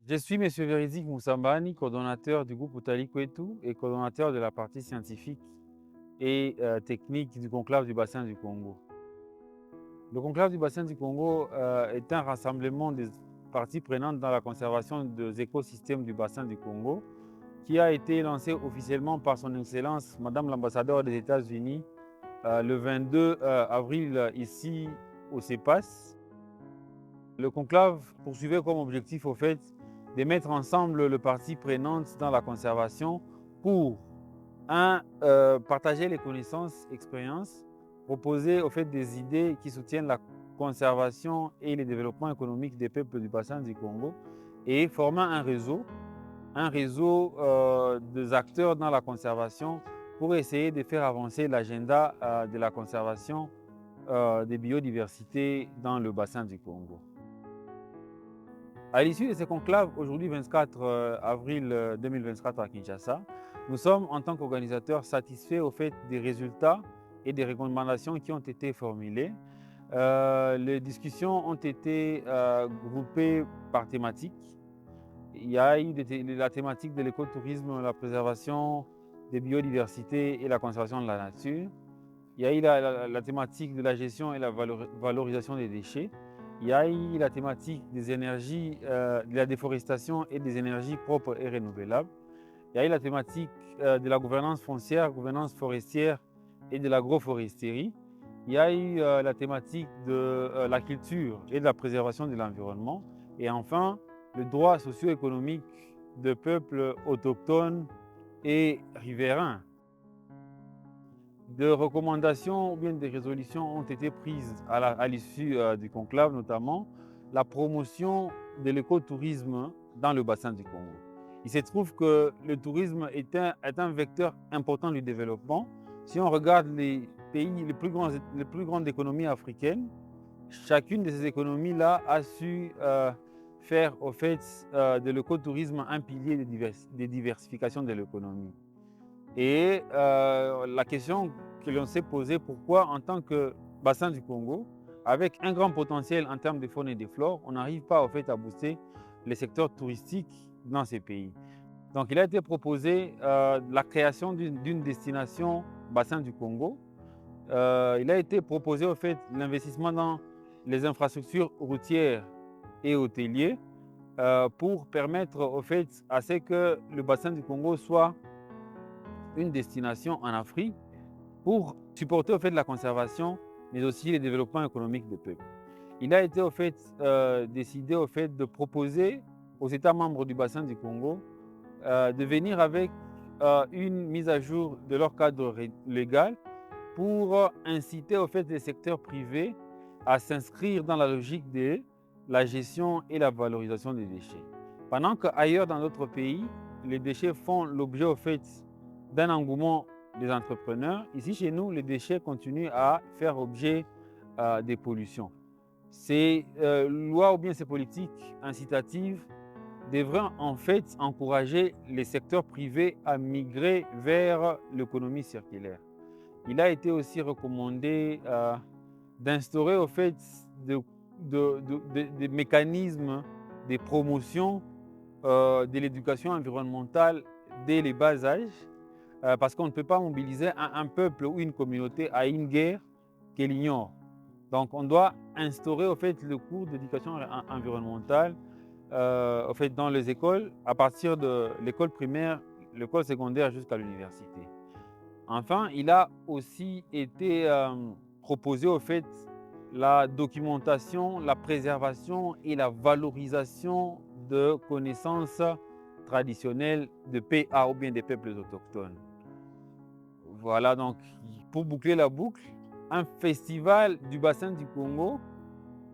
Je suis M. Verizik Moussambani, coordonnateur du groupe Outali Kwetu et coordonnateur de la partie scientifique et technique du conclave du bassin du Congo. Le conclave du bassin du Congo est un rassemblement des parties prenantes dans la conservation des écosystèmes du bassin du Congo qui a été lancé officiellement par son Excellence Madame l'ambassadeur des États-Unis le 22 avril ici au CEPAS. Le conclave poursuivait comme objectif au fait de mettre ensemble les parties prenantes dans la conservation pour partager les connaissances, expériences, proposer au fait des idées qui soutiennent la conservation et le développement économique des peuples du bassin du Congo et former un réseau des acteurs dans la conservation pour essayer de faire avancer l'agenda de la conservation des biodiversités dans le bassin du Congo. À l'issue de ce conclave, aujourd'hui 24 avril 2024 à Kinshasa, nous sommes en tant qu'organisateurs satisfaits au fait des résultats et des recommandations qui ont été formulées. Les discussions ont été groupées par thématiques. Il y a eu la thématique de l'écotourisme, la préservation des biodiversités et la conservation de la nature. Il y a eu la thématique de la gestion et la valorisation des déchets. Il y a eu la thématique des énergies, de la déforestation et des énergies propres et renouvelables. Il y a eu la thématique de la gouvernance foncière, gouvernance forestière et de l'agroforesterie. Il y a eu la thématique de la culture et de la préservation de l'environnement. Et enfin, le droit socio-économique de peuples autochtones et riverains. De recommandations ou bien des résolutions ont été prises à l'issue du conclave, notamment la promotion de l'écotourisme dans le bassin du Congo. Il se trouve que le tourisme est un vecteur important du développement. Si on regarde les pays, les plus grandes économies africaines, chacune de ces économies-là a su faire au fait de l'écotourisme un pilier de diversification de l'économie. Et la question que l'on s'est posée, pourquoi en tant que bassin du Congo, avec un grand potentiel en termes de faune et de flore, on n'arrive pas au fait à booster les secteurs touristiques dans ces pays. Donc il a été proposé la création d'une destination bassin du Congo. Il a été proposé au fait l'investissement dans les infrastructures routières et hôtelières pour permettre au fait à ce que le bassin du Congo soit une destination en Afrique pour supporter au fait la conservation, mais aussi le développement économique des peuples. Il a été au fait décidé au fait de proposer aux États membres du bassin du Congo de venir avec une mise à jour de leur cadre légal pour inciter au fait les secteurs privés à s'inscrire dans la logique de la gestion et la valorisation des déchets. Pendant qu'ailleurs dans d'autres pays, les déchets font l'objet au fait d'un engouement des entrepreneurs, ici chez nous, les déchets continuent à faire objet des pollutions. Ces lois ou bien ces politiques incitatives devraient en fait encourager les secteurs privés à migrer vers l'économie circulaire. Il a été aussi recommandé d'instaurer au fait des mécanismes de promotion de l'éducation environnementale dès les bas âges, parce qu'on ne peut pas mobiliser un peuple ou une communauté à une guerre qu'elle ignore. Donc on doit instaurer au fait le cours d'éducation environnementale au fait, dans les écoles, à partir de l'école primaire, l'école secondaire jusqu'à l'université. Enfin, il a aussi été proposé au fait la documentation, la préservation et la valorisation de connaissances traditionnelles de PA ou bien des peuples autochtones. Voilà, donc pour boucler la boucle, un festival du bassin du Congo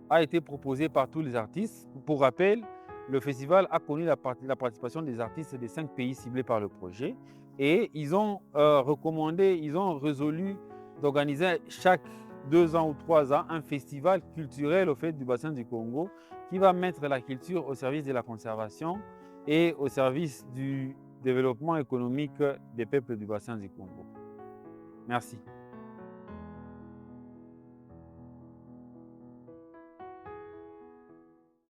a été proposé par tous les artistes. Pour rappel, le festival a connu la participation des artistes des 5 pays ciblés par le projet et ils ont recommandé, ils ont résolu d'organiser chaque 2 ans ou 3 ans un festival culturel au fait du bassin du Congo qui va mettre la culture au service de la conservation et au service du développement économique des peuples du bassin du Congo. Merci.